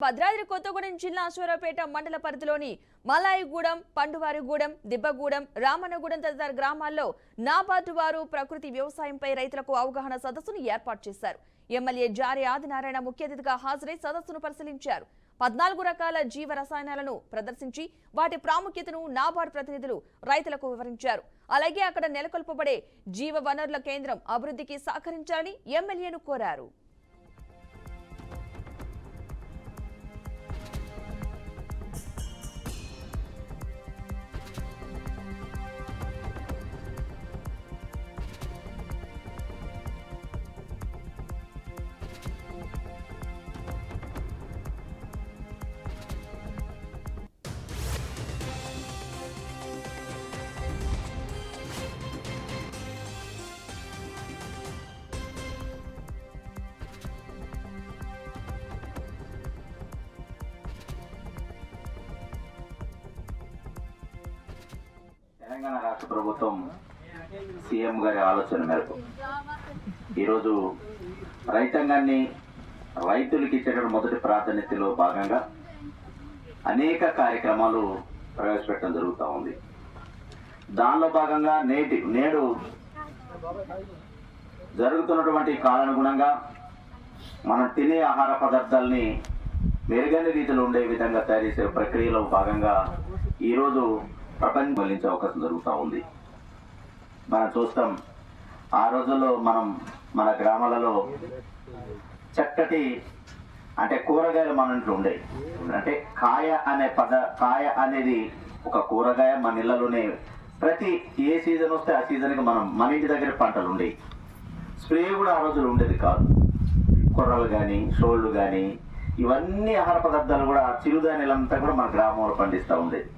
భద్రాద్రి కొత్తగూడెం జిల్లా అశ్వరావుపేట మండల పరిధిలోని మలాయిగూడెం, పండువారిగూడెం, దిబ్బగూడెం, రామన్నగూడెం తదితర గ్రామాల్లో నాబార్డు వారు ప్రకృతి వ్యవసాయంపై రైతులకు అవగాహన సదస్సును ఏర్పాటు చేశారు. ఎమ్మెల్యే జారి ఆదినారాయణ ముఖ్య అతిథిగా హాజరై సదస్సును పరిశీలించారు. 14 రకాల జీవ రసాయనాలను ప్రదర్శించి వాటి ప్రాముఖ్యతను నాబార్డు ప్రతినిధులు రైతులకు వివరించారు. అలాగే అక్కడ నెలకొల్పబడే జీవ వనరుల కేంద్రం అభివృద్ధికి సహకరించాలని ఎమ్మెల్యేను కోరారు. తెలంగాణ రాష్ట్ర ప్రభుత్వం సీఎం గారి ఆలోచన మేరకు ఈరోజు రైతాంగాన్ని రైతులకి ఇచ్చేటువంటి మొదటి ప్రాధాన్యతలో భాగంగా అనేక కార్యక్రమాలు ప్రవేశపెట్టడం జరుగుతూ ఉంది. దానిలో భాగంగా నేడు జరుగుతున్నటువంటి కాలానుగుణంగా మనం తినే ఆహార పదార్థాలని మెరుగైన రీతిలో ఉండే విధంగా తయారు చేసే ప్రక్రియలో భాగంగా ఈరోజు ప్రపంచం మళ్లించే అవకాశం జరుగుతూ ఉంది. మనం చూస్తాం, ఆ రోజుల్లో మన గ్రామాలలో చక్కటి కూరగాయలు మన ఇంట్లో ఉండేవి. కాయ అనేది ఒక కూరగాయ మన ఇళ్లలోనే ప్రతి ఏ సీజన్ వస్తే ఆ సీజన్కి మన ఇంటి దగ్గర పంటలు ఉండేవి. స్ప్రే కూడా ఆ రోజులు ఉండేది కాదు. కొర్రలు కానీ, షోళ్ళు కానీ, ఇవన్నీ ఆహార పదార్థాలు కూడా చిరుధాన్యాలంతా కూడా మన గ్రామంలో పండిస్తూ ఉండేది.